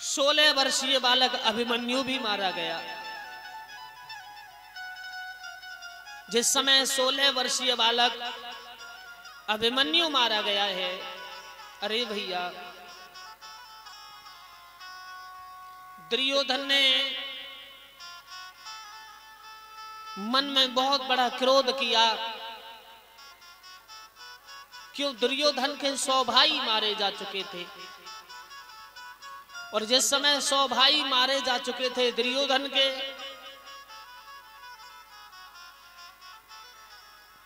16 वर्षीय बालक अभिमन्यु भी मारा गया। जिस समय 16 वर्षीय बालक अभिमन्यु मारा गया है, अरे भैया दुर्योधन ने मन में बहुत बड़ा क्रोध किया। क्यों? दुर्योधन के 100 भाई मारे जा चुके थे, और जिस समय 100 भाई मारे जा चुके थे दुर्योधन के,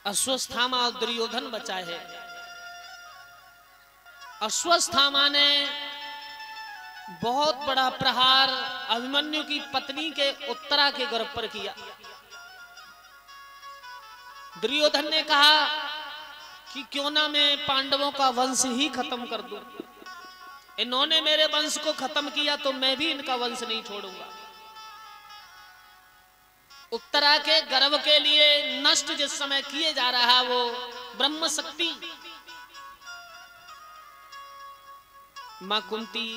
अश्वत्थामा और दुर्योधन बचा है। अश्वत्थामा ने बहुत बड़ा प्रहार अभिमन्यु की पत्नी के उत्तरा के गर्भ पर किया। दुर्योधन ने कहा कि क्यों ना मैं पांडवों का वंश ही खत्म कर दूं। इन्होंने मेरे वंश को खत्म किया तो मैं भी इनका वंश नहीं छोड़ूंगा। उत्तरा के गर्भ के लिए नष्ट जिस समय किए जा रहा वो ब्रह्म शक्ति, मां कुंती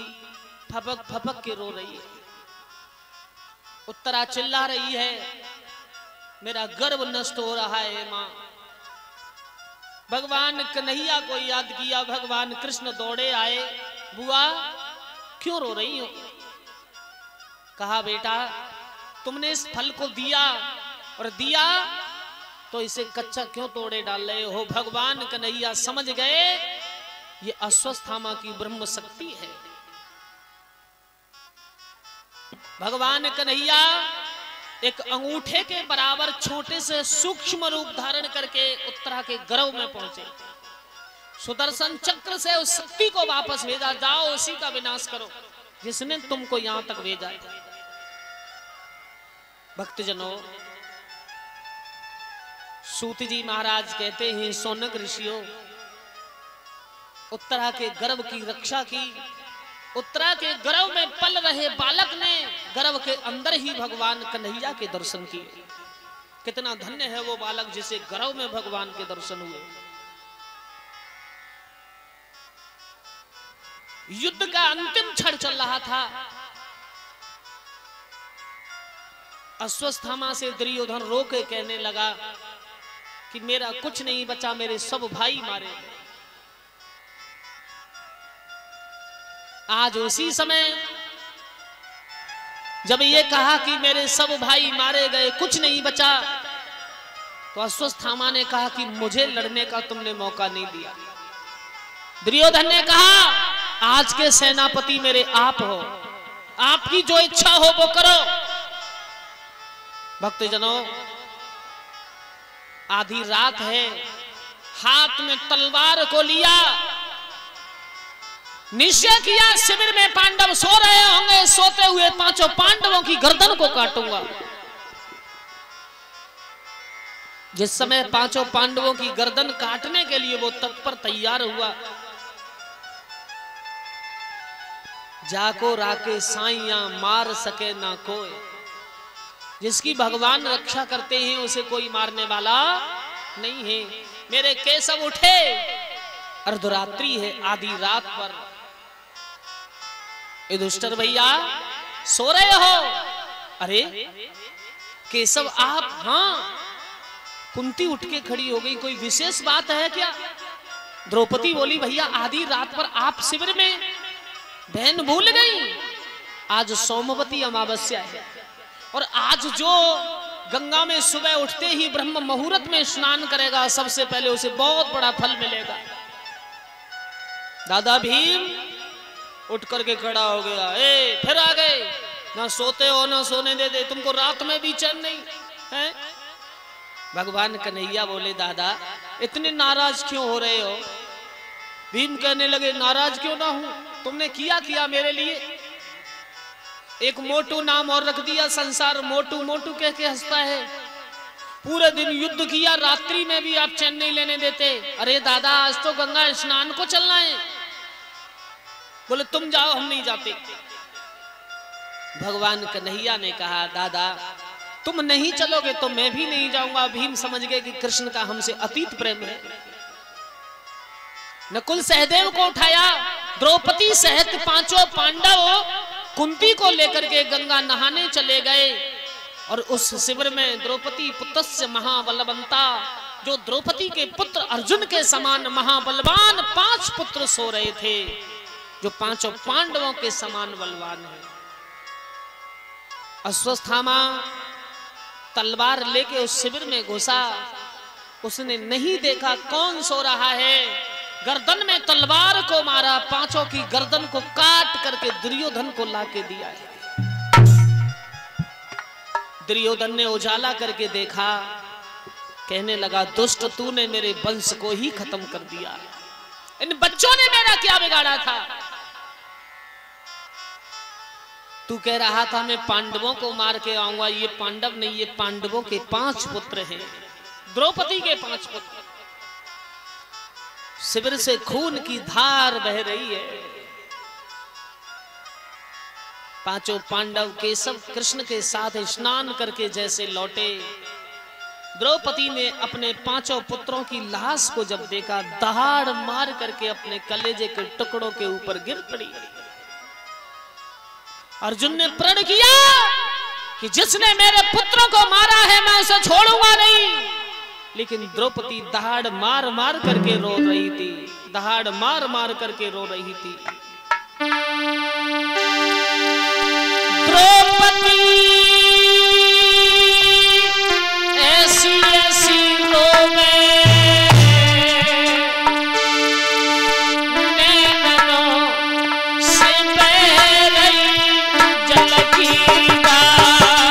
फपक फपक के रो रही है। उत्तरा चिल्ला रही है, मेरा गर्भ नष्ट हो रहा है मां। भगवान कन्हैया को याद किया, भगवान कृष्ण दौड़े आए, बुआ क्यों रो रही हो? कहा बेटा तुमने इस फल को दिया और दिया तो इसे कच्चा क्यों तोड़े डाल रहे हो? भगवान कन्हैया समझ गए ये अश्वत्थामा की ब्रह्म शक्ति है। भगवान कन्हैया एक अंगूठे के बराबर छोटे से सूक्ष्म रूप धारण करके उत्तरा के गर्भ में पहुंचे। सुदर्शन चक्र से उस शक्ति को वापस भेजा, जाओ उसी का विनाश करो जिसने तुमको यहां तक भेजा। भक्तजनों, सूत जी महाराज कहते हैं, सौनक ऋषियों, उत्तरा के गर्भ की रक्षा की। उत्तरा के गर्भ में पल रहे बालक ने गर्भ के अंदर ही भगवान कन्हैया के दर्शन किए। कितना धन्य है वो बालक जिसे गर्भ में भगवान के दर्शन हुए। युद्ध का अंतिम क्षण चल रहा था। अश्वत्थामा से दुर्योधन रो के कहने लगा कि मेरा कुछ नहीं बचा, मेरे सब भाई मारे गए। आज उसी समय जब ये कहा कि मेरे सब भाई मारे गए, कुछ नहीं बचा, तो अश्वत्थामा ने कहा कि मुझे लड़ने का तुमने मौका नहीं दिया। दुर्योधन ने कहा आज के सेनापति मेरे आप हो, आपकी जो इच्छा हो वो करो। भक्तजनों, आधी रात है, हाथ में तलवार को लिया, निश्चय किया शिविर में पांडव सो रहे होंगे, सोते हुए 5 पांडवों की गर्दन को काटूंगा। जिस समय 5 पांडवों की गर्दन काटने के लिए वो तत्पर तैयार हुआ, जाको राके साइया मार सके ना कोई। जिसकी भगवान रक्षा करते हैं उसे कोई मारने वाला नहीं है। मेरे केशव उठे, अर्धरात्रि है, आधी रात पर। युधिष्ठिर भैया सो रहे हो? अरे केशव आप? हाँ। कुंती उठ के खड़ी हो गई, कोई विशेष बात है क्या? द्रौपदी बोली भैया आधी रात पर आप शिविर में? बहन भूल गई, आज सोमवती अमावस्या है, और आज जो गंगा में सुबह उठते ही ब्रह्म मुहूर्त में स्नान करेगा सबसे पहले उसे बहुत बड़ा फल मिलेगा। दादा भीम उठ करके खड़ा हो गया, ए फिर आ गए, ना सोते हो ना सोने दे, तुमको रात में भी चैन नहीं है? भगवान कन्हैया बोले दादा इतने नाराज क्यों हो रहे हो? भीम कहने लगे नाराज क्यों ना हूं, तुमने किया मेरे लिए। एक मोटू नाम और रख दिया, संसार मोटू मोटू कह के हंसता है। पूरे दिन युद्ध किया, रात्रि में भी आप चैन नहीं लेने देते। अरे दादा आज तो गंगा स्नान को चलना है। बोले तुम जाओ, हम नहीं जाते। भगवान कन्हैया ने कहा दादा तुम नहीं चलोगे तो मैं भी नहीं जाऊंगा। भीम समझ गए कि कृष्ण का हमसे अतीत प्रेम है। नकुल सहदेव को उठाया, द्रौपदी सहित 5 पांडव कुंती को लेकर के गंगा नहाने चले गए और उस शिविर में द्रौपदी पुत्रस्य महाबलवंता, जो द्रौपदी के पुत्र अर्जुन के समान महाबलवान 5 पुत्र सो रहे थे, जो 5 पांडवों के समान बलवान है। अश्वत्थामा तलवार लेके उस शिविर में घुसा, उसने नहीं देखा कौन सो रहा है, गर्दन में तलवार को मारा, 5 की गर्दन को काट करके दुर्योधन को लाके दिया है। दुर्योधन ने उजाला करके देखा, कहने लगा दुष्ट तूने मेरे वंश को ही खत्म कर दिया, इन बच्चों ने मेरा क्या बिगाड़ा था। तू कह रहा था मैं पांडवों को मार के आऊंगा, ये पांडव नहीं, ये पांडवों के 5 पुत्र हैं, द्रौपदी के 5 पुत्र। शिविर से खून की धार बह रही है। 5 पांडव केशव कृष्ण के साथ स्नान करके जैसे लौटे, द्रौपदी ने अपने 5 पुत्रों की लाश को जब देखा, दहाड़ मार करके अपने कलेजे के टुकड़ों के ऊपर गिर पड़ी। अर्जुन ने प्रण किया कि जिसने मेरे पुत्रों को मारा है मैं उसे छोड़ूंगा नहीं, लेकिन द्रौपदी दहाड़ मार मार करके रो रही थी, दहाड़ मार मार करके रो रही थी। द्रौपदी ऐसी ऐसी रोवे, नैनों से बह रही जल की धार।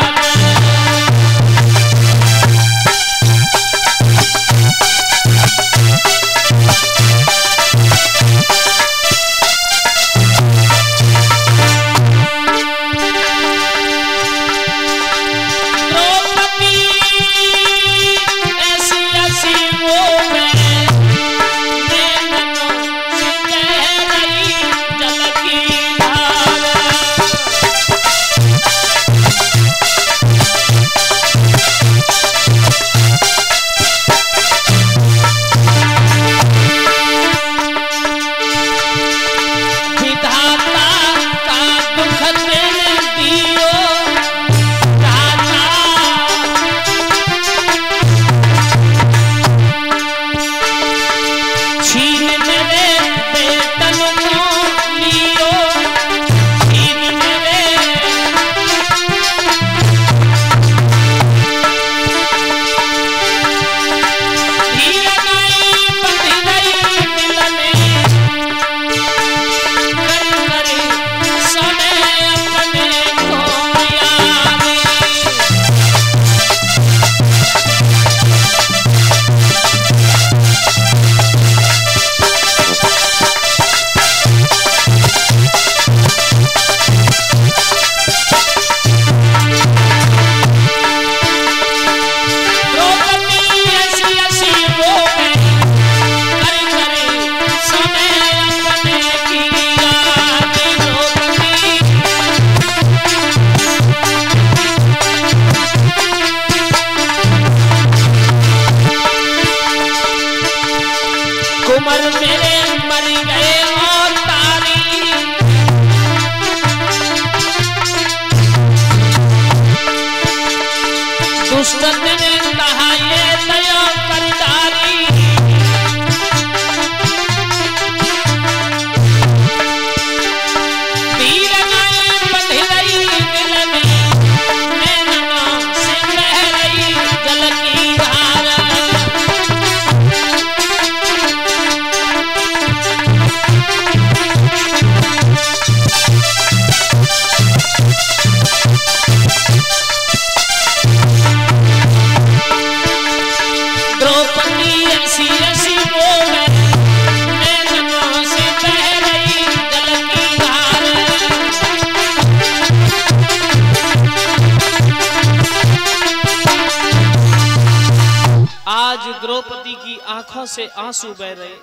द्रौपदी की आंखों से आंसू बह रहे,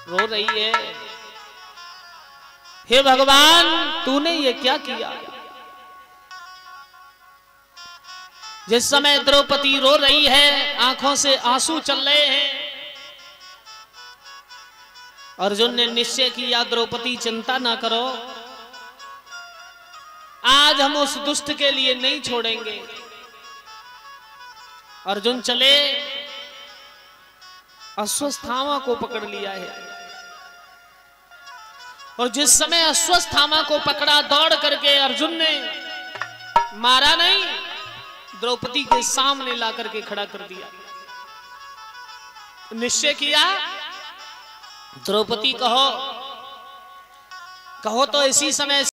रो रही है, हे भगवान तूने ये क्या किया। जिस समय द्रौपदी रो रही है, आंखों से आंसू चल रहे हैं, अर्जुन ने निश्चय किया, द्रौपदी चिंता ना करो, आज हम उस दुष्ट के लिए नहीं छोड़ेंगे। अर्जुन चले, अश्वत्थामा को पकड़ लिया है, और जिस समय अश्वत्थामा को पकड़ा, दौड़ करके अर्जुन ने मारा नहीं, द्रौपदी के सामने ला करके खड़ा कर दिया। निश्चय किया, द्रौपदी कहो, कहो तो इसी समय